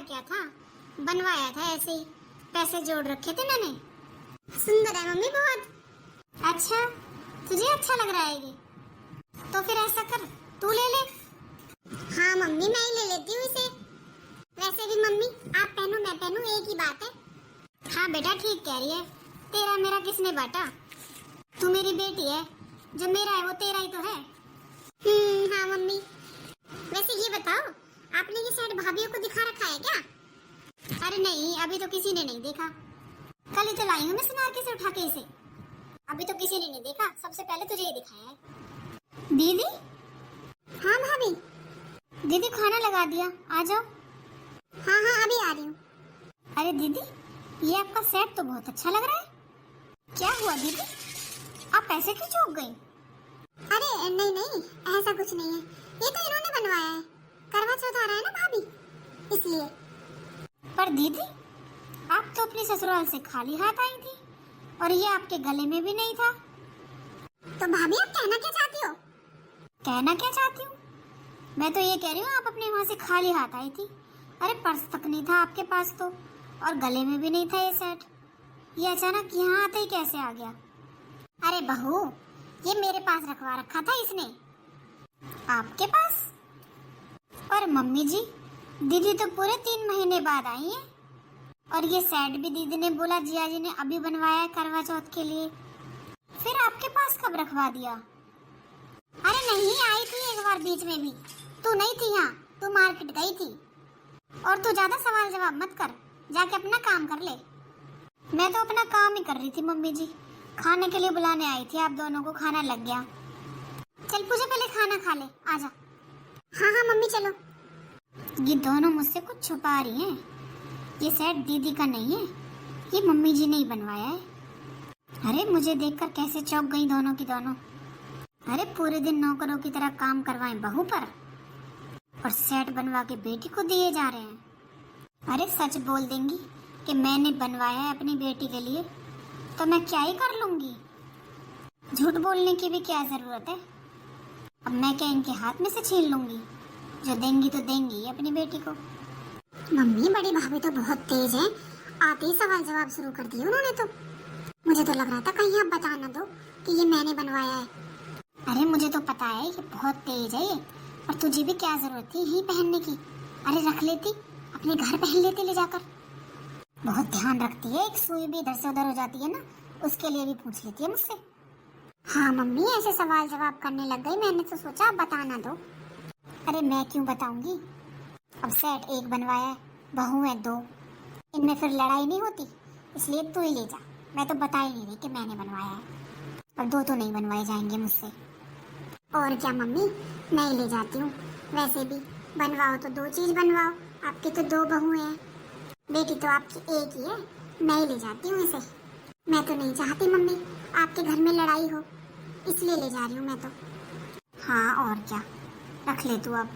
क्या था, बनवाया था ऐसे ही, पैसे जोड़ रखे थे मैंने। सुंदर है मम्मी बहुत। अच्छा, तुझे अच्छा लग रहा है ये? तो फिर ऐसा कर, तू ले ले। हाँ मम्मी, मैं ही ले लेती हूँ इसे। वैसे भी मम्मी, आप पहनो मैं पहनूं एक ही बात है। हाँ बेटा, ठीक कह रही है। तेरा मेरा किसने बांटा? तू मेरी बेटी है, जो मेरा है वो तेरा ही तो है। हाँ मम्मी। वैसे ये बताओ, आपने ये शर्ट भाभीयों को दिखा रखा है क्या? अरे नहीं, अभी तो किसी ने नहीं देखा। कल ही तो लाई हूँ मैं सुनार के से उठा के इसे। अभी तो किसी ने नहीं देखा, सबसे पहले तुझे ये दिखाया है। दीदी? हाँ भाभी। दीदी खाना लगा दिया, आ जाओ। हाँ हाँ, अभी आ रही हूँ। अरे दीदी, ये आपका सेट तो बहुत अच्छा लग रहा है। क्या हुआ दीदी, आप ऐसे क्यों चौंक गई? अरे नहीं नहीं, ऐसा कुछ नहीं है। ये तो इन्होंने बनवाया है, करवा चौथ आ रहा है ना भाभी, इसलिए। पर दीदी, आप तो अपने ससुराल से खाली हाथ आई थी और ये आपके गले में भी नहीं था। तो भाभी, आप कहना क्या चाहती हो? कहना क्या चाहती हूँ? मैं तो ये कह रही हूँ, आप अपने वहाँ से खाली हाथ आई थी। अरे पर्स तक नहीं था आपके पास तो, और गले में भी नहीं था ये सेट। ये अचानक यहाँ आते ही कैसे आ गया? अरे बहू, ये मेरे पास रखवा रखा था इसने। आपके पास? और मम्मी जी, दीदी तो पूरे 3 महीने बाद आई है, और ये सेट भी दीदी ने बोला जिया जी ने अभी बनवाया है करवा चौथ के लिए। फिर आपके पास कब रखवा दिया? अरे नहीं, आई थी एक बार बीच में भी। तू नहीं थी यहाँ, तू मार्केट गई थी। और तू ज्यादा सवाल जवाब मत कर, जाके अपना काम कर ले। मैं तो अपना काम ही कर रही थी मम्मी जी, खाने के लिए बुलाने आई थी आप दोनों को, खाना लग गया। चल पूजा, पहले खाना खा ले, आजा। हाँ हाँ मम्मी, चलो। ये दोनों मुझसे कुछ छुपा रही हैं। ये सेट दीदी का नहीं है, ये मम्मी जी ने ही बनवाया है। अरे मुझे देखकर कैसे चौंक गई दोनों की दोनों। अरे पूरे दिन नौकरों की तरह काम करवाएं बहू पर, और सेट बनवा के बेटी को दिए जा रहे हैं। अरे सच बोल देंगी कि मैंने बनवाया है अपनी बेटी के लिए, तो मैं क्या ही कर लूंगी। झूठ बोलने की भी क्या जरूरत है? अब मैं क्या इनके हाथ में से छीन लूंगी? जो देंगी तो देंगी अपनी बेटी को। मम्मी, बड़ी भाभी तो बहुत तेज है, आते ही सवाल जवाब शुरू कर दिए उन्होंने तो। मुझे तो लग रहा था कहीं आप बता ना दो कि ये मैंने बनवाया है। अरे मुझे तो पता है ये बहुत तेज है ये, और तुझे भी क्या जरूरत थी यही पहनने की? अरे रख लेती, अपने घर पहन लेती ले जाकर। बहुत ध्यान रखती है, एक सुई भी इधर से उधर हो जाती है ना, उसके लिए भी पूछ लेती है मुझसे। हाँ मम्मी, ऐसे सवाल जवाब करने लग गई, मैंने तो सोचा आप बता ना दो। अरे मैं क्यों बताऊंगी? अब सेट एक बनवाया है, बहू है 2, इनमें फिर लड़ाई नहीं होती, इसलिए तू ही ले जा। मैं तो बता ही नहीं रही कि मैंने बनवाया है, और 2 तो नहीं बनवाए जाएंगे मुझसे। और क्या मम्मी, मैं ही ले जाती हूँ। वैसे भी बनवाओ तो 2 चीज बनवाओ, आपकी तो 2 बहू हैं, बेटी तो आपकी एक ही है। मैं ही ले जाती हूँ इसे। मैं तो नहीं चाहती मम्मी आपके घर में लड़ाई हो, इसलिए ले जा रही हूँ मैं तो। हाँ और क्या, रख ले तू अब।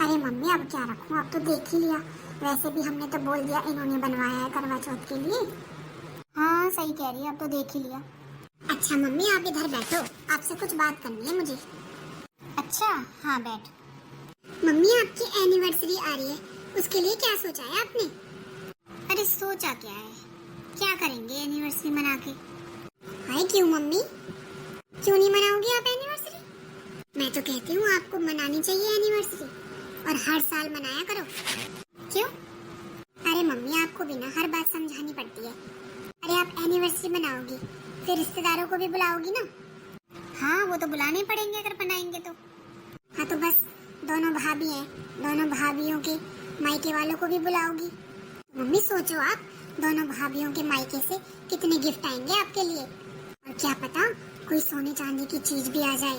अरे मम्मी, अब क्या रखूँ, अब तो देख ही लिया। वैसे भी हमने तो बोल दिया इन्होंने बनवाया है करवा चौथ के लिए। हाँ सही कह रही है, अब तो देख ही लिया। अच्छा मम्मी, आप इधर बैठो, आपसे कुछ बात करनी है मुझे। अच्छा हाँ बैठ। मम्मी, आपकी एनिवर्सरी आ रही है, उसके लिए क्या सोचा है आपने? अरे सोचा क्या है, क्या करेंगे एनिवर्सरी मना के। हाय क्यों मम्मी, क्यों नहीं मनाओगी आप एनिवर्सरी? मैं तो कहती हूँ आपको मनानी चाहिए एनिवर्सरी, और हर साल मनाया करो। क्यों? अरे मम्मी, आपको भी ना हर बात समझानी पड़ती है। अरे आप एनिवर्सरी मनाओगी, फिर रिश्तेदारों को भी बुलाओगी ना? हाँ वो तो बुलाने पड़ेंगे अगर बनाएंगे तो। हाँ तो बस, दोनों भाभी हैं, दोनों भाभीियों के मायके वालों को भी बुलाओगी। मम्मी सोचो आप, दोनों भाभीियों के मायके से कितने गिफ्ट आएंगे आपके लिए, और क्या पता कोई सोने चांदी की चीज भी आ जाए।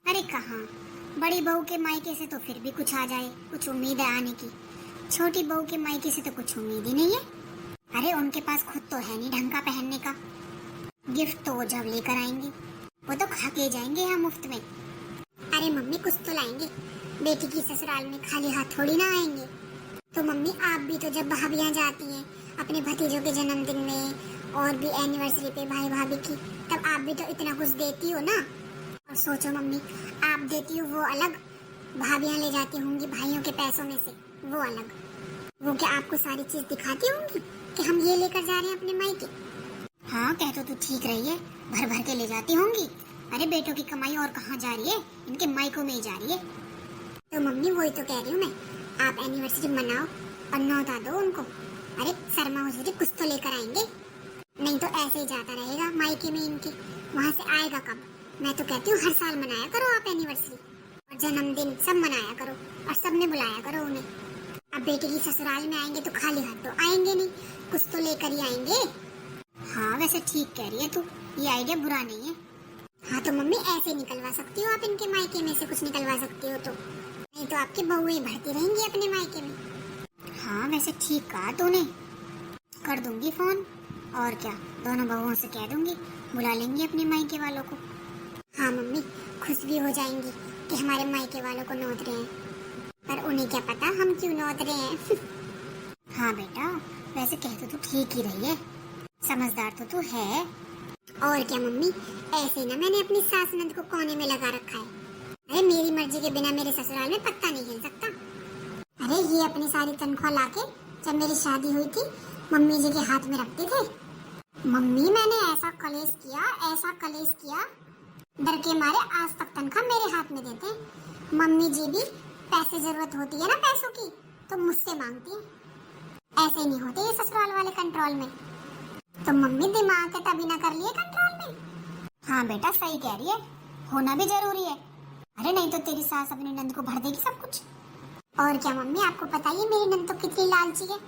अरे कहाँ, बड़ी बहू के मायके से तो फिर भी कुछ आ जाए, कुछ उम्मीद है आने की। छोटी बहू के मायके से तो कुछ उम्मीद ही नहीं है। अरे उनके पास खुद तो है नहीं ढंग का पहनने का, गिफ्ट तो वो जब लेकर आएंगे, वो तो खा के जाएंगे यहाँ मुफ्त में। अरे मम्मी, कुछ तो लाएंगे, बेटी की ससुराल में खाली हाथ थोड़ी ना आएंगे। तो मम्मी, आप भी तो जब भाभियाँ जाती हैं अपने भतीजों के जन्मदिन में, और भी एनिवर्सरी पे भाई भाभी की, तब आप भी तो इतना कुछ देती हो ना। और सोचो मम्मी, आप देती हो वो अलग, भाभियाँ ले जाती होंगी भाइयों के पैसों में से वो अलग। वो क्या आपको सारी चीज दिखाती होंगी कि हम ये लेकर जा रहे हैं अपने मायके? हाँ कह तो तू ठीक रही है, भर भर के ले जाती होंगी। अरे बेटों की कमाई और कहाँ जा रही है, इनके मायकों में ही जा रही है। तो मम्मी वही तो कह रही हूँ मैं, आप एनिवर्सरी मनाओ और न्योता दो उनको। अरे शर्मा हुजूरी कुछ तो लेकर आएंगे, नहीं तो ऐसे ही जाता रहेगा मायके में इनके, वहाँ से आएगा कब? मैं तो कहती हूँ हर साल मनाया करो आप एनिवर्सरी और जन्मदिन सब मनाया करो और सब में बुलाया करो उन्हें। अब बेटे की ससुराल में आएंगे तो खाली हाथ तो आएंगे नहीं, कुछ तो लेकर ही आएंगे। हाँ वैसे ठीक कह रही है तू, ये आइडिया बुरा नहीं है। हाँ तो मम्मी ऐसे निकलवा सकती हो आप इनके मायके में से कुछ निकलवा सकती हो, तो नहीं तो आपकी बहुएं बढ़ती रहेंगी अपने मायके में। हाँ वैसे ठीक कहा तूने, कर दूंगी फोन और क्या, दोनों बहुओं से कह दूंगी, बुला लेंगी अपने मायके वालों को। हाँ मम्मी खुश भी हो जाएंगी कि हमारे मायके वालों को नोत रहे हैं, पर उन्हें क्या पता हम क्यों नोत रहे हैं। हाँ बेटा वैसे कह तो ठीक ही रही है, समझदार तो तू है। और क्या मम्मी, ऐसे ना मैंने अपनी सास नंद को कोने में लगा रखा है। अरे मेरी मर्जी के बिना मेरे ससुराल में पत्ता नहीं हिल सकता। अरे ये अपनी सारी तनख्वाह लाके जब मेरी शादी हुई थी मम्मी जी के हाथ में रखते थे। मम्मी मैंने ऐसा कलेश किया, डर के मारे आज तक तनख्वाह मेरे हाथ में देते हैं। मम्मी जी भी पैसे जरूरत होती है ना पैसों की तो मुझसे मांगती है, ऐसे नहीं होते ये ससुराल वाले कंट्रोल में। तो मम्मी दिमाग के तभी ना कर लिए कंट्रोल में। हाँ बेटा सही कह रही है, होना भी जरूरी है। अरे नहीं तो तेरी सास अपनी नंद को भर देगी सब कुछ। और क्या मम्मी, आपको पता ही है मेरी नंद तो कितनी लालची है,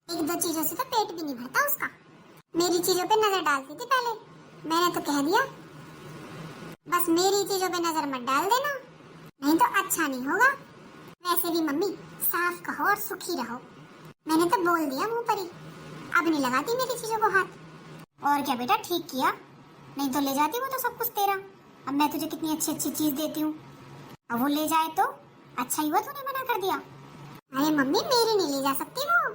एक दो चीजों से तो पेट भी नहीं भरता उसका। मेरी चीजों पे नजर डालती थी पहले, मैंने तो कह दिया बस मेरी चीजों पे नजर मत डाल देना, नहीं तो अच्छा नहीं होगा। वैसे भी मम्मी साफ कहो और सुखी रहो, मैंने तो बोल दिया मुंह पर ही, अब नहीं लगाती मेरी चीजों को हाथ। और क्या बेटा ठीक किया, नहीं तो ले जाती वो तो सब कुछ तेरा। अब मैं तुझे कितनी अच्छी अच्छी चीज देती हूँ, अब वो ले जाए तो अच्छा ही हुआ तूने मना कर दिया। अरे मम्मी मेरी नहीं ले जा सकती वो,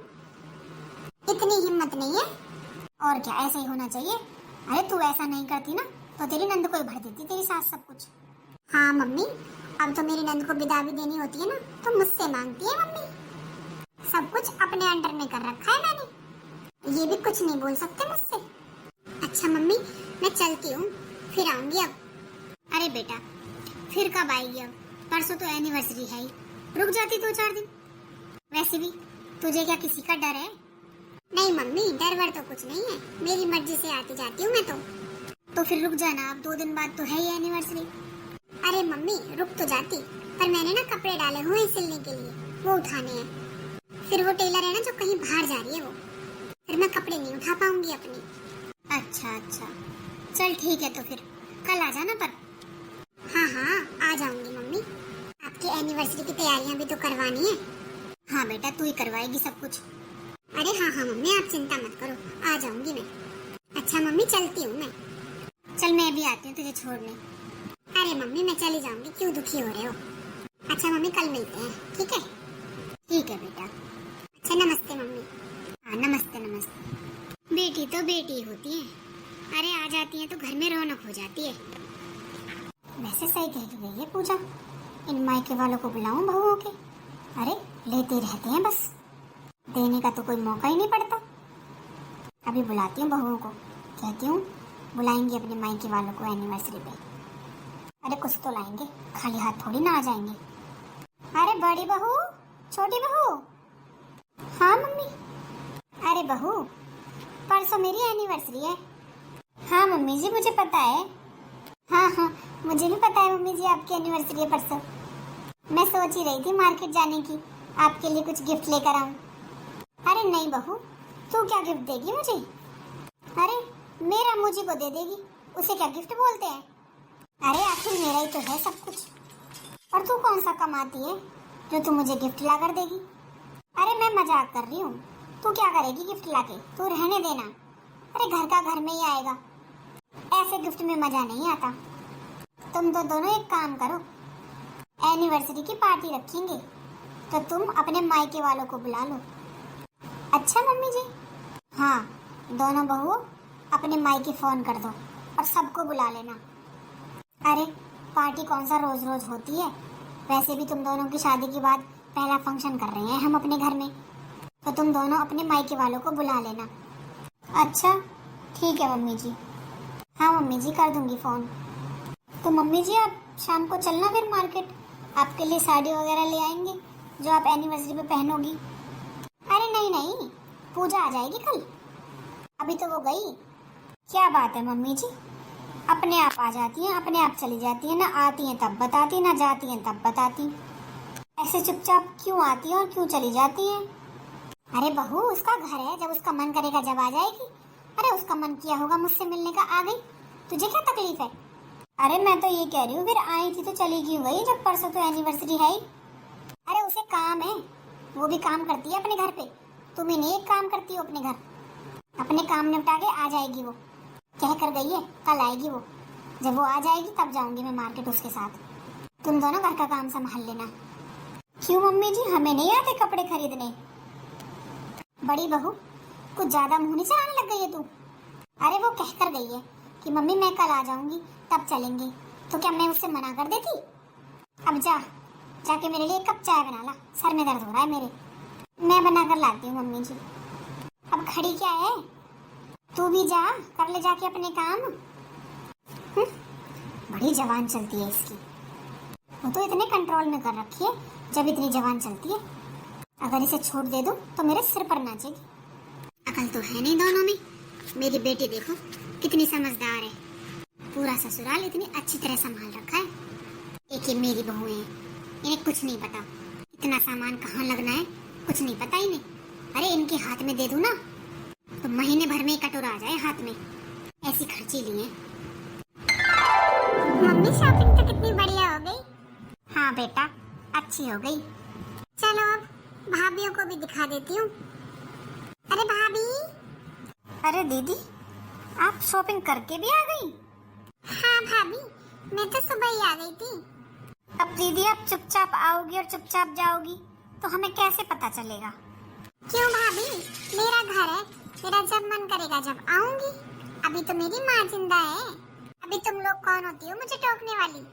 इतनी हिम्मत नहीं है। और क्या ऐसा ही होना चाहिए। अरे तू ऐसा नहीं करती ना तो तेरी नंद को ही भर देती तेरी सास सब कुछ। हाँ मम्मी अब तो मेरी नंद को विदा भी देनी होती है ना तो मुझसे मांगती है मम्मी, सब कुछ अपने अंडर में कर रखा है मैंने, ये भी कुछ नहीं बोल सकते मुझसे। अच्छा मम्मी मैं चलती हूँ, फिर आऊंगी अब। अरे बेटा फिर कब आएगी, अब परसों तो एनिवर्सरी है ही, रुक जाती 2-4 दिन। वैसे भी तुझे क्या किसी का डर है? नहीं मम्मी डर वर तो कुछ नहीं है, मेरी मर्जी से आती जाती हूँ मैं तो फिर रुक जाना, अब 2 दिन बाद तो है ही एनिवर्सरी। अरे मम्मी रुक तो जाती, पर मैंने ना कपड़े डाले हुए हैं सिलने के लिए, वो उठाने हैं। फिर वो टेलर है ना जो कहीं बाहर जा रही है, वो फिर मैं कपड़े नहीं उठा पाऊंगी अपने। अच्छा चल ठीक है, तो फिर कल आ जाना पर। हाँ आ जाऊंगी मम्मी, आपकी एनिवर्सरी की तैयारियां भी तो करवानी है। हाँ बेटा तू ही करवाएगी सब कुछ। अरे हाँ मम्मी आप चिंता मत करो, आ जाऊंगी मैं। अच्छा मम्मी चलती हूँ मैं। चल मैं भी आती हूँ तुझे छोड़ने। अरे मम्मी मैं चली जाऊंगी, क्यों दुखी हो रहे हो? अच्छा मम्मी कल मिलते हैं, ठीक है? ठीक है बेटा। अच्छा नमस्ते मम्मी। हाँ नमस्ते। बेटी तो बेटी होती है, अरे आ जाती है तो घर में रौनक हो जाती है। वैसे सही कह रही है पूजा, इन मायके वालों को बुलाऊं बहुओं के? अरे लेते रहते हैं बस, देने का तो कोई मौका ही नहीं पड़ता। अभी बुलाती हूँ बहुओं को, कहती हूँ बुलाएंगे अपने मायके वालों को एनिवर्सरी पे। अरे कुछ तो लाएंगे, खाली हाथ थोड़ी ना आ जाएंगे। अरे बड़ी बहू, छोटी बहू। हाँ मम्मी। अरे बहू परसों मेरी एनिवर्सरी है। हाँ मम्मी जी मुझे पता है। हाँ मुझे भी पता है मम्मी जी आपकी एनिवर्सरी है परसों। मैं सोच ही रही थी मार्केट जाने की, आपके लिए कुछ गिफ्ट लेकर आऊं। अरे नहीं बहू, तू क्या गिफ्ट देगी मुझे? अरे मेरा मुझे को दे देगी, उसे क्या गिफ्ट बोलते हैं? अरे आखिर मेरा ही तो है सब कुछ। और तू कौन सा कमाती है जो तू मुझे गिफ्ट ला कर देगी? अरे मैं मजाक कर रही हूँ, तू क्या करेगी गिफ्ट लाके? तू रहने देना, अरे घर का घर में ही आएगा, ऐसे गिफ्ट में मजा नहीं आता। तुम तो दोनों एक काम करो, एनिवर्सरी की पार्टी रखेंगे तो तुम अपने मायके वालों को बुला लो। अच्छा मम्मी जी? हाँ दोनों बहुओं अपने मायके फोन कर दो और सबको बुला लेना। अरे पार्टी कौन सा रोज रोज होती है, वैसे भी तुम दोनों की शादी के बाद पहला फंक्शन कर रहे हैं हम अपने घर में, तो तुम दोनों अपने मायके वालों को बुला लेना। अच्छा ठीक है मम्मी जी। हाँ मम्मी जी कर दूंगी फ़ोन। तो मम्मी जी आप शाम को चलना फिर मार्केट, आपके लिए साड़ी वगैरह ले आएंगे जो आप एनिवर्सरी पे पहनोगी। अरे नहीं नहीं, पूजा आ जाएगी कल, अभी तो वो गई। क्या बात है मम्मी जी, अपने आप आ जाती हैं, अपने आप चली जाती हैं, ना आती हैं तब बताती, ना जाती हैं तब बताती। ऐसे चुपचाप क्यों आती हैं और क्यों चली जाती हैं? अरे बहू उसका घर है, जब उसका मन करेगा जब आ जाएगी। अरे उसका मन किया होगा मुझसे मिलने का, आ गई, तुझे क्या तकलीफ है? अरे मैं तो ये कह रही हूँ फिर आई थी तो चली क्यों गई जब परसों तो एनिवर्सरी है ही। अरे उसे काम है, वो भी काम करती है अपने घर पे, तुम ही नहीं एक काम करती हो अपने घर। अपने काम निपटा के आ जाएगी, वो कह कर गई है कल आएगी वो। जब वो आ जाएगी तब जाऊंगी मैं मार्केट उसके साथ। तुम दोनों घर का काम संभाल लेना। क्यों मम्मी जी, हमें नहीं आते कपड़े खरीदने? बड़ी बहू कुछ ज्यादा मुंह नहीं चलाने लग गई है तू। अरे वो कह कर गई है कि मम्मी मैं कल आ जाऊंगी तब चलेंगे, तो क्या मैं उससे मना कर देती? अब जाके मेरे लिए एक कप चाय बना ला, सर में दर्द हो रहा है मेरे। मैं बना कर लाती हूँ मम्मी जी। अब खड़ी क्या है, तू भी जा कर ले जाके अपने काम। बड़ी जवान चलती है इसकी, वो तो इतने कंट्रोल में कर रखी है जब इतनी जवान चलती है। अगर इसे छोड़ दे दो तो मेरे सिर पर नाचेगी। अकल तो है नहीं दोनों में। मेरी बेटी देखो कितनी समझदार है, पूरा ससुराल इतनी अच्छी तरह संभाल रखा है। एक ही मेरी बहू है, इन्हें कुछ नहीं पता, इतना सामान कहाँ लगना है कुछ नहीं पता इन्हें। अरे इनके हाथ में दे दूं ना तो महीने भर में कटोरा आ जाए हाथ में, ऐसी खर्ची ली है। मम्मी शॉपिंग तो कितनी बढ़िया हो गई। हाँ बेटा अच्छी हो गई। चलो अब भाभियों को भी दिखा देती हूँ। अरे भाभी। अरे दीदी आप शॉपिंग करके भी आ गई? हाँ भाभी मैं तो सुबह ही आ गई थी। अब दीदी आप चुपचाप आओगी और चुपचाप जाओगी तो हमें कैसे पता चलेगा? क्यों भाभी, मेरा घर है, मेरा जब मन करेगा जब आऊंगी। अभी तो मेरी माँ जिंदा है, अभी तुम लोग कौन होती हो मुझे टोकने वाली?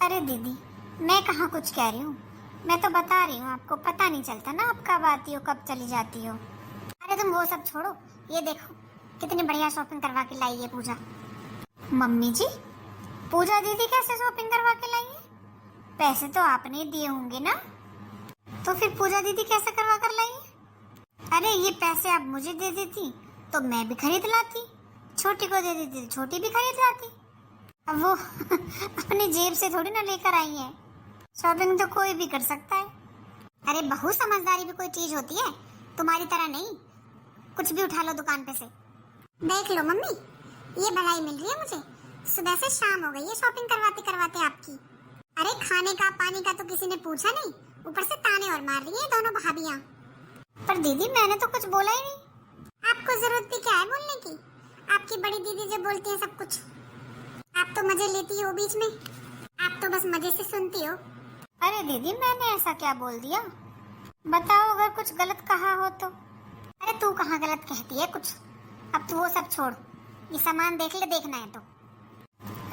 अरे दीदी मैं कहाँ कुछ कह रही हूँ, मैं तो बता रही हूँ आपको, पता नहीं चलता ना आप कब आती हो कब चली जाती हो। अरे तुम वो सब छोड़ो, ये देखो कितनी बढ़िया शॉपिंग करवा के लाई है पूजा। मम्मी जी पूजा दीदी कैसे शॉपिंग करवा के लाई है? पैसे तो आपने दिए होंगे ना, तो फिर पूजा दीदी कैसे करवा कर लाई है? अरे ये पैसे आप मुझे दे देती तो मैं भी खरीद लाती, छोटी को दे देती तो छोटी भी खरीद लाती। अब वो अपनी जेब से थोड़ी ना लेकर आई है, शॉपिंग तो कोई भी कर सकता है। अरे बहू समझदारी भी कोई चीज होती है, तुम्हारी तरह नहीं कुछ भी उठा लो दुकान पे से। देख लो मम्मी ये भलाई मिल रही है मुझे, सुबह से शाम हो गई है शॉपिंग करवाते करवाते आपकी। अरे खाने का पानी का तो किसी ने पूछा नहीं, ऊपर से ताने और मार रही है दोनों भाभियाँ। पर दीदी मैंने तो कुछ बोला ही नहीं। आपको जरूरत भी क्या है बोलने की, आपकी बड़ी दीदी जो बोलती है सब कुछ। आप तो मजे लेती हो बीच में, आप तो बस मजे से सुनती हो। अरे दीदी मैंने ऐसा क्या बोल दिया, बताओ अगर कुछ गलत कहा हो तो। अरे तू कहाँ गलत कहती है कुछ, अब तू वो सब छोड़, ये सामान देख ले, देखना है तो।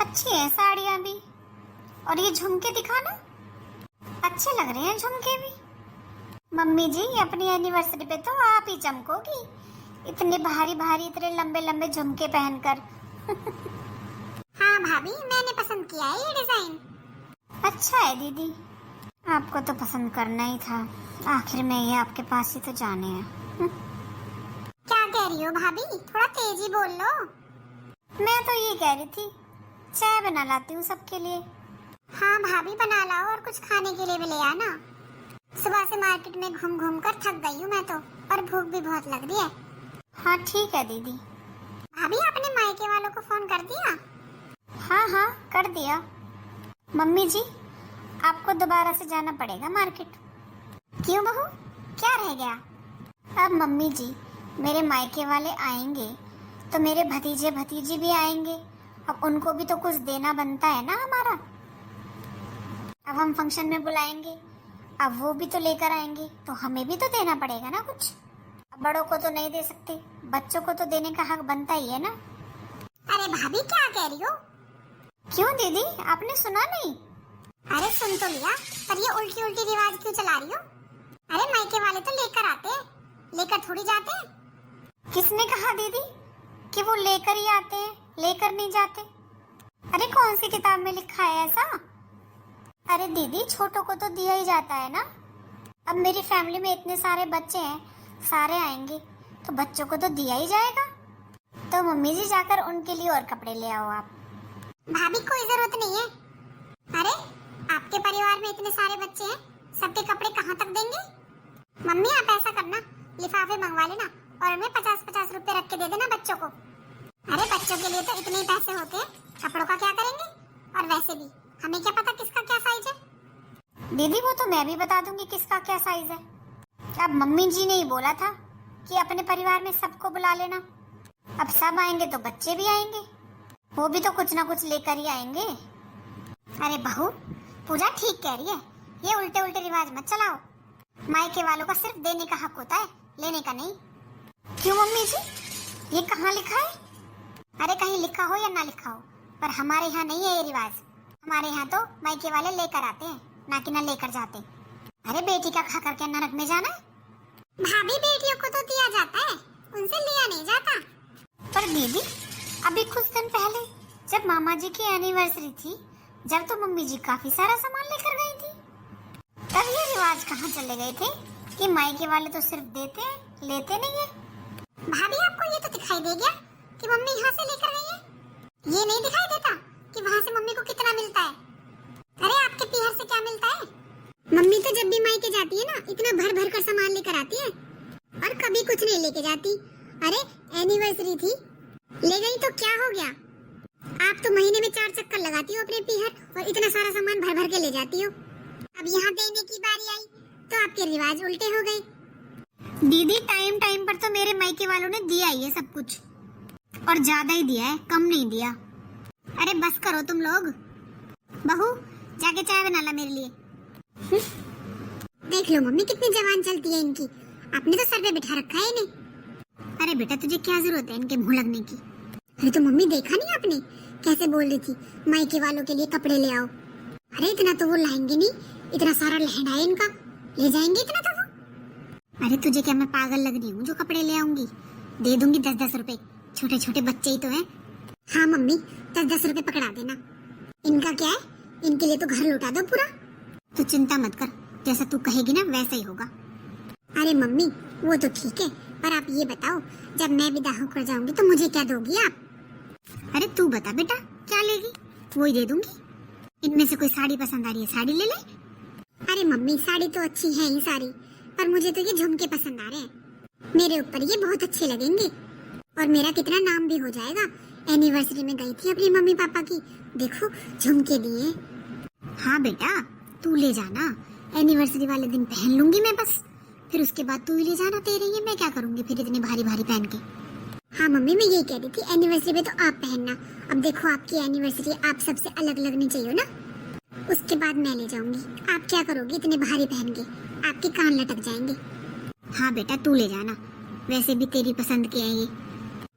अच्छी है साड़ियाँ भी, और ये झुमके दिखाना, अच्छे लग रहे हैं झुमके भी। मम्मी जी अपनी एनिवर्सरी पे तो आप ही चमकोगी, इतने भारी भारी इतने लंबे लंबे झुमके पहनकर। हाँ भाभी मैंने पसंद किया है ये डिजाइन। अच्छा है दीदी, आपको तो पसंद करना ही था, आखिर में ये आपके पास ही तो जाने हैं। क्या कह रही हो भाभी, थोड़ा तेजी बोल लो। मैं तो ये कह रही थी चाय बना लाती हूँ सबके लिए। हाँ भाभी बना लाओ, और कुछ खाने के लिए भी ले आना। सुबह से मार्केट में घूम घूम कर थक गई हूँ मैं तो, और भूख भी बहुत लग रही है। हाँ ठीक है दीदी। भाभी आपने मायके वालों को फोन कर दिया? हाँ हाँ कर दिया। मम्मी जी आपको दोबारा से जाना पड़ेगा मार्केट। क्यों बहू, क्या रह गया? अब मम्मी जी मेरे मायके वाले आएंगे तो मेरे भतीजे भतीजी भी आएंगे, अब उनको भी तो कुछ देना बनता है ना हमारा। अब हम फंक्शन में बुलाएंगे, अब वो भी तो लेकर आएंगे तो हमें भी तो देना पड़ेगा ना कुछ। अब बड़ों को तो नहीं दे सकते, बच्चों को तो देने का हक बनता ही है ना। अरे भाभी क्या कह रही हो? क्यों दीदी आपने सुना नहीं? अरे सुन तो लिया, पर ये उल्टी उल्टी रिवाज क्यों चला रही हो? अरे मायके वाले तो लेकर आते, लेकर थोड़ी जाते हैं। किसने कहा दीदी कि वो लेकर ही आते हैं, लेकर नहीं जाते? अरे कौन सी किताब में लिखा है ऐसा? अरे दीदी छोटों को तो दिया ही जाता है ना। अब मेरी फैमिली में इतने सारे बच्चे हैं, सारे आएंगे तो बच्चों को तो दिया ही जाएगा। तो मम्मी जी जाकर उनके लिए और कपड़े ले आओ आप। भाभी कोई जरूरत नहीं है। अरे आपके परिवार में इतने सारे बच्चे हैं, सबके कपड़े कहाँ तक देंगे? मम्मी आप ऐसा करना, लिफाफे मंगवा लेना और हमें 50-50 रुपए रख के दे देना बच्चों को। अरे बच्चों के लिए तो इतने ही पैसे होते हैं, कपड़ों का क्या करेंगे? और वैसे भी हमें क्या पता किसका क्या साइज है। दीदी वो तो मैं भी बता दूंगी किसका क्या साइज है। अब मम्मी जी ने ही बोला था कि अपने परिवार में सबको बुला लेना। अब सब आएंगे तो बच्चे भी आएंगे, वो भी तो कुछ ना कुछ लेकर ही आएंगे। अरे बहू, पूजा ठीक कह रही है, ये उल्टे उल्टे रिवाज मत चलाओ। मायके वालों का सिर्फ देने का हक होता है, लेने का नहीं। क्यों मम्मी जी, ये कहाँ लिखा है? अरे कहीं लिखा हो या ना लिखा हो, पर हमारे यहाँ नहीं है ये रिवाज। हमारे यहाँ तो मायके वाले लेकर आते हैं, ना कि ना लेकर जाते। अरे बेटी का खा करके नरक में जाना है? भाभी बेटियों को तो दिया जाता है, उनसे लिया नहीं जाता। पर दीदी अभी कुछ दिन पहले जब मामा जी की एनिवर्सरी थी, जब तो मम्मी जी काफी सारा सामान लेकर गई थी, तब ये रिवाज कहाँ चले गए थे कि मायके वाले तो सिर्फ देते हैं, लेते नहीं है। भाभी आपको ये तो दिखाई दे गया कि मम्मी यहाँ से लेकर गई है, ये नहीं दिखाई देता कि वहाँ से मम्मी को कितना मिलता है। अरे आपके पीहर से क्या मिलता है? मम्मी तो जब भी मायके जाती है ना, इतना भर भर कर सामान लेकर आती है और कभी कुछ नहीं लेके जाती। अरे एनिवर्सरी थी, ले गई तो क्या हो गया? आप तो महीने में 4 चक्कर लगाती हो अपने पीहर और इतना सारा सामान भर भर के ले जाती हो। अब यहाँ देने की बारी आई तो आपके रिवाज उल्टे हो गए। दीदी टाइम टाइम पर तो मेरे मायके वालों ने दिया ही है सब कुछ, और ज्यादा ही दिया है, कम नहीं दिया। अरे बस करो तुम लोग। बहू जाके चाय बना ला मेरे लिए। देख लो मम्मी कितनी जवान चलती है इनकी, आपने तो सर पे बिठा रखा है इन्हें। अरे बेटा तुझे क्या जरूरत है इनके मुंह लगने की? अरे तो मम्मी देखा नहीं आपने कैसे बोल रही थी मायके वालों के लिए कपड़े ले आओ? अरे इतना तो वो लाएंगे नहीं, इतना सारा लहंगा है इनका, ले जाएंगे इतना तो वो? अरे तुझे क्या मैं पागल लग रही हूँ जो कपड़े ले आऊंगी? दे दूंगी 10-10 रुपए, छोटे छोटे बच्चे ही तो हैं। हाँ मम्मी 10-10 रुपए पकड़ा देना। इनका क्या है, इनके लिए तो घर लौटा दो पूरा। तू चिंता मत कर, जैसा तू कहेगी ना वैसा ही होगा। अरे मम्मी वो तो ठीक है, पर आप ये बताओ जब मैं विदा होकर जाऊंगी तो मुझे क्या दोगी आप? अरे तू बता बेटा क्या लेगी, वो ही दे दूंगी। इनमें से कोई साड़ी पसंद आ रही है, साड़ी ले ले। अरे मम्मी साड़ी तो अच्छी है ही सारी, पर मुझे तो ये झुमके पसंद आ रहे हैं, मेरे ऊपर ये बहुत अच्छे लगेंगे और मेरा कितना नाम भी हो जाएगा। एनिवर्सरी में गई थी अपनी मम्मी पापा की, देखो झुमके दिए। हाँ बेटा तू ले जाना, एनिवर्सरी वाले दिन पहन लूंगी मैं बस, फिर उसके बाद तू ही ले जाना, तेरे ये मैं क्या करूंगी फिर इतने भारी भारी पहन के। हाँ मम्मी मैं ये कह रही थी एनिवर्सरी में तो आप पहनना, अब देखो आपकी एनिवर्सरी आप सबसे अलग लगनी चाहिए ना, उसके बाद मैं ले जाऊंगी। आप क्या करोगी इतने भारी पहन के, आपके कान लटक जाएंगे। हाँ बेटा तू ले जाना, वैसे भी तेरी पसंद के हैं ये।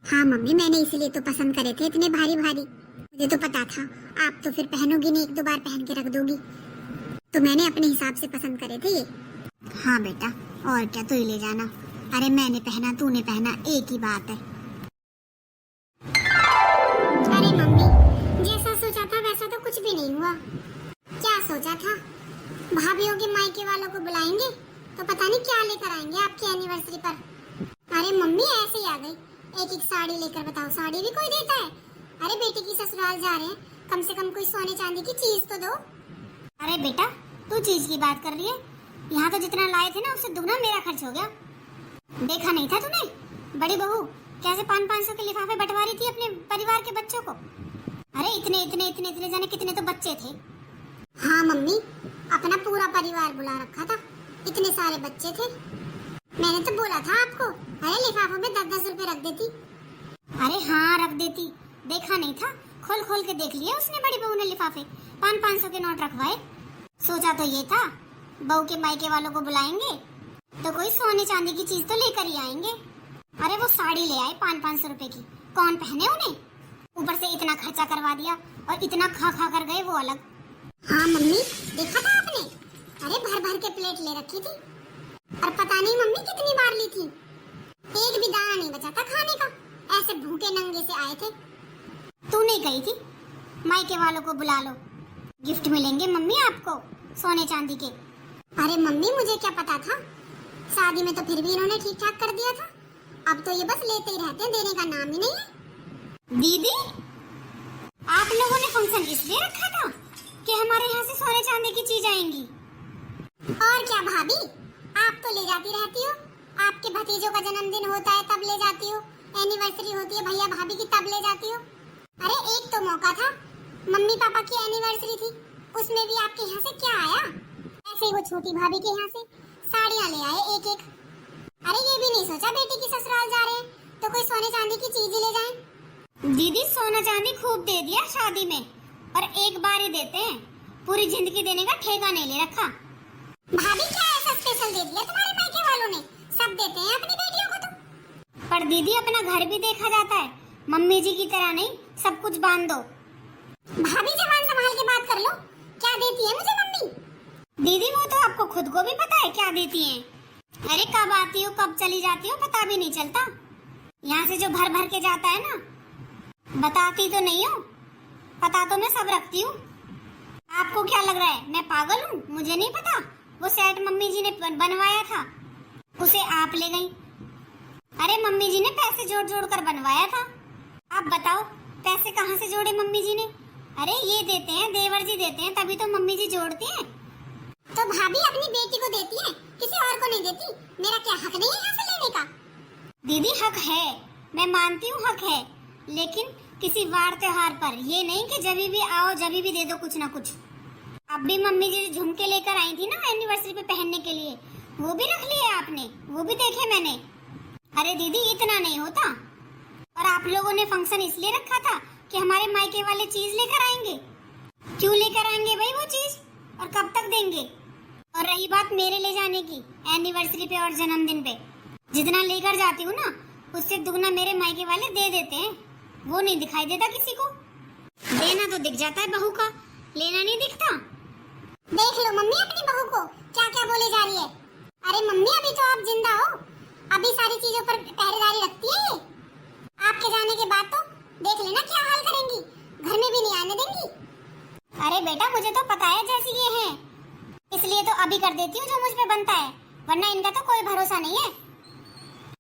हाँ मम्मी मैंने इसीलिए तो पसंद करे थे इतने भारी भारी, मुझे तो पता था आप तो फिर पहनोगी नहीं, 1-2 बार पहन के रख दोगी, तो मैंने अपने हिसाब से पसंद करे थे ये। हाँ बेटा और क्या, तू ही ले जाना। अरे मैंने पहना तूने पहना एक ही बात है। अरे मम्मी जैसा सोचा था वैसा तो कुछ भी नहीं हुआ। क्या सोचा था भाभीयों के मायके वालों को बुलाएंगे तो पता नहीं क्या लेकर आएंगे आपकी एनिवर्सरी पर। अरे मम्मी ऐसे ही आ गई, एक एक साड़ी लेकर, बताओ साड़ी भी कोई देता है? अरे बेटी की ससुराल जा रहे हैं, कम से कम कोई सोने चांदी की चीज तो दो। अरे बेटा तू चीज की बात कर रही है, यहाँ तो जितना लाए थे ना उससे दुगना मेरा खर्च हो गया। देखा नहीं था तूने बड़ी बहू कैसे 500-500 के लिफाफे बंटवा रही थी अपने परिवार के बच्चों को? अरे इतने इतने इतने इतने जाने कितने तो बच्चे थे। हाँ मम्मी अपना पूरा परिवार बुला रखा था, इतने सारे बच्चे थे। मैंने तो बोला था आपको, अरे लिफाफों में 10-10 रुपए रख देती। अरे हाँ रख देती, देखा नहीं था, खोल खोल के देख लिया उसने बड़ी बहू ने लिफाफे, 500-500 के नोट रखवाए। सोचा तो ये था बहू के मायके वालों को बुलाएंगे तो कोई सोने चांदी की चीज तो लेकर ही आएंगे। अरे वो साड़ी ले आए 500-500 रुपए की, कौन पहने उन्हें? ऊपर से इतना खर्चा करवा दिया और इतना खा खा कर गए वो अलग। हाँ मम्मी देखा था आपने, अरे भर भर के प्लेट ले रखी थी और पता नहीं मम्मी कितनी बार ली थी। एक भी दाना नहीं बचा था खाने का, ऐसे भूखे नंगे से आए थे। तू नहीं कही थी मायके वालों को बुला लो, गिफ्ट मिलेंगे मम्मी आपको सोने चांदी के। अरे मम्मी मुझे क्या पता था, शादी में तो फिर भी इन्होंने ठीक ठाक कर दिया था, अब तो ये बस लेते ही रहते हैं, देने का नाम ही नहीं है। दीदी आप लोगों ने फंक्शन इसलिए रखा था कि हमारे यहाँ से सोने चांदी की चीज आएंगी। और क्या भाभी, आप तो ले जाती रहती हो, आपके भतीजों का जन्मदिन होता है तब ले जाती हो, एनिवर्सरी होती है भैया भाभी की तब ले जाती हो। अरे एक तो मौका था, मम्मी पापा की एनिवर्सरी थी, उसमें भी आपके यहाँ से क्या आया? ऐसे ही वो छोटी भाभी के यहाँ से साड़ियाँ ले आए एक एक। अरे ये भी नहीं सोचा बेटी की ससुराल जा रहे हैं तो कोई सोने चांदी की चीज ही ले जाएं। दीदी सोना चांदी खूब दे दिया शादी में, और एक बार ही देते हैं, पूरी जिंदगी देने का ठेका नहीं ले रखा। भाभी क्या ऐसा स्पेशल दे दिया तुम्हारे मायके वालों ने? सब देते हैं अपनी बेटियों को तो। पर दीदी अपना घर भी देखा जाता है, मम्मी जी की तरह नहीं सब कुछ बांध दो। भाभी जबान संभाल के बात कर लो, क्या देती है मुझे मम्मी? दीदी वो तो आपको खुद को भी पता है क्या देती हैं। अरे कब आती हो कब चली जाती हो पता भी नहीं चलता। यहाँ से जो भर भर के जाता है ना, बताती तो नहीं हो, पता तो मैं सब रखती हूँ। आपको क्या लग रहा है मैं पागल हूँ? मुझे नहीं पता वो सेट मम्मी जी ने बनवाया था, उसे आप ले गई। अरे मम्मी जी ने पैसे जोड़ जोड़ कर बनवाया था। आप बताओ पैसे कहाँ से जोड़े मम्मी जी ने? अरे ये देते हैं, देवर जी देते हैं, तभी तो मम्मी जी जोड़ती हैं। तो भाभी अपनी बेटी को देती है, किसी और को नहीं देती? मेरा क्या हक नहीं है यहाँ से लेने का? दीदी हक है, मैं मानती हूँ हक है, लेकिन किसी वार त्योहार पर, ये नहीं कि जब भी आओ जब भी दे दो कुछ ना कुछ। अब भी मम्मी जी झुमके लेकर आई थी ना एनिवर्सरी पे पहनने के लिए, वो भी रख लिए आपने, वो भी देखे मैंने। अरे दीदी इतना नहीं होता। और आप लोगों ने फंक्शन इसलिए रखा था कि हमारे मायके वाले चीज लेकर आएंगे। क्यों लेकर आएंगे भाई वो चीज, और कब तक देंगे? और रही बात मेरे ले जाने की एनिवर्सरी पे और जन्मदिन पे, जितना लेकर जाती हूँ ना उससे दुगना मेरे मायके वाले दे देते हैं। वो नहीं दिखाई देता किसी को, देना तो दिख जाता है बहू का, लेना नहीं दिखता। देख लो मम्मी अपनी बहू को क्या क्या बोले जा रही है। अरे मम्मी अभी तो आप जिंदा हो, अभी सारी चीजों पर पहरेदारी रखती है ये। आपके जाने के बाद तो देख लेना क्या हाल करेंगी, घर में भी नहीं आने देंगी। अरे बेटा मुझे तो पता है जैसी ये है, इसलिए तो अभी कर देती हूँ जो मुझ पे बनता है, वरना इनका तो कोई भरोसा नहीं है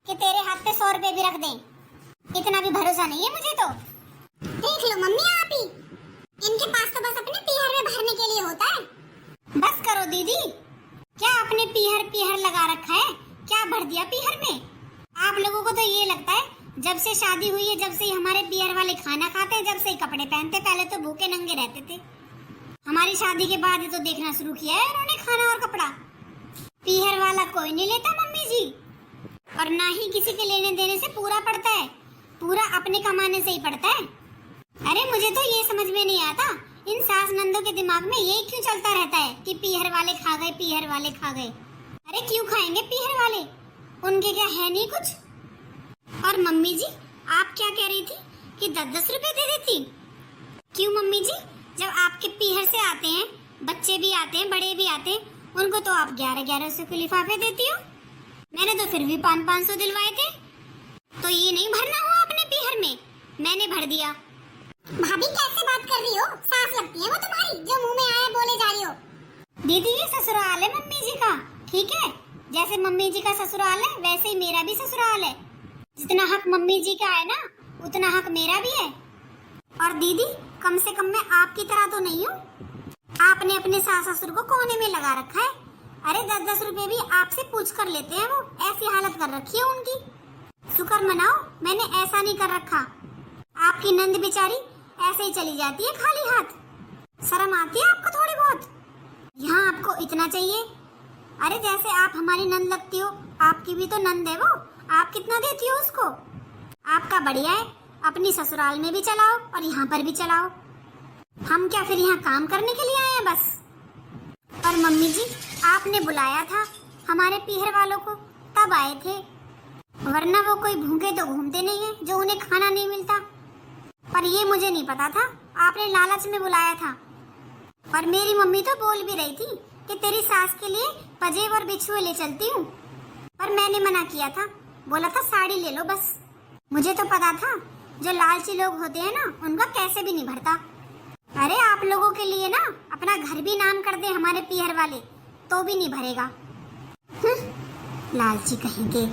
कि तेरे हाथ पे 100 रुपए भी रख दें, इतना भी भरोसा नहीं है मुझे तो। देख लो मम्मी आप ही, इनके पास तो बस अपने पीहर में भरने के लिए होता है। बस करो दीदी, क्या आपने पीहर पीहर लगा रखा है? क्या भर दिया पीहर में? आप लोगों को तो ये लगता है जब से शादी हुई है, जब से हमारे पीहर वाले खाना खाते हैं, जब से कपड़े पहनते, पहले तो भूखे नंगे रहते थे। हमारी शादी के बाद ही तो देखना शुरू किया है उन्होंने खाना और कपड़ा। पीहर वाला कोई नहीं लेता मम्मी जी, और ना ही किसी के लेने देने से पूरा पड़ता है, पूरा अपने कमाने से ही पड़ता है। अरे मुझे तो ये समझ में नहीं आता इन सास नंदों के दिमाग में ये क्यों चलता रहता है कि पीहर वाले खा गए, पीहर वाले खा गए। अरे क्यों खाएंगे पीहर वाले, उनके क्या है नहीं कुछ। और मम्मी जी आप क्या कह रही थी कि 10-10 रुपए दे देती? क्यों मम्मी जी, जब आपके पीहर से आते हैं, बच्चे भी आते हैं, बड़े भी आते हैं, उनको तो आप 1100 के लिफाफे देती हो। मैंने तो फिर भी 500 दिलवाए थे, तो ये नहीं भरना हुआ अपने पीहर में, मैंने भर दिया। भाभी कैसे बात कर रही हो, सास लगती है वो तुम्हारी, जो मुंह में आया बोले जा रही हो। दीदी ये ससुराल है मम्मी जी का, ठीक है? जैसे मम्मी जी का ससुराल है वैसे ही मेरा भी ससुराल है। जितना हक मम्मी जी का है ना, उतना हक मेरा भी है। और दीदी कम से कम मैं आपकी तरह तो नहीं हूँ, आपने अपने सास ससुर को कोने में लगा रखा है। अरे 10-10 रुपए भी आपसे पूछ कर लेते हैं, वो ऐसी हालत कर रखी है उनकी। शुक्र मनाओ मैंने ऐसा नहीं कर रखा। आपकी नंद बेचारी ऐसे ही चली जाती है खाली हाथ, शर्म आती है आपको थोड़ी बहुत? यहाँ आपको इतना चाहिए। अरे जैसे आप हमारी नंद लगती हो, आपकी भी तो नंद है वो, आप कितना देती हो उसको? आपका बढ़िया है, अपनी ससुराल में भी चलाओ और यहाँ पर भी चलाओ। हम क्या फिर यहाँ काम करने के लिए आए हैं बस? और मम्मी जी आपने बुलाया था हमारे पीहर वालों को, तब आए थे, वरना वो कोई भूखे तो घूमते नहीं है जो उन्हें खाना नहीं मिलता। पर ये मुझे नहीं पता था, आपने लालच में बुलाया था। और मेरी मम्मी तो बोल भी रही थी कि तेरी सास के लिए पजेब और बिछुए ले चलती हूँ, पर मैंने मना किया था बोला था साड़ी ले लो बस। मुझे तो पता था जो लालची लोग होते हैं ना उनका कैसे भी नहीं भरता। अरे आप लोगों के लिए ना अपना घर भी नाम कर दे हमारे पीहर वाले तो भी नहीं भरेगा। लालची कहेंगे।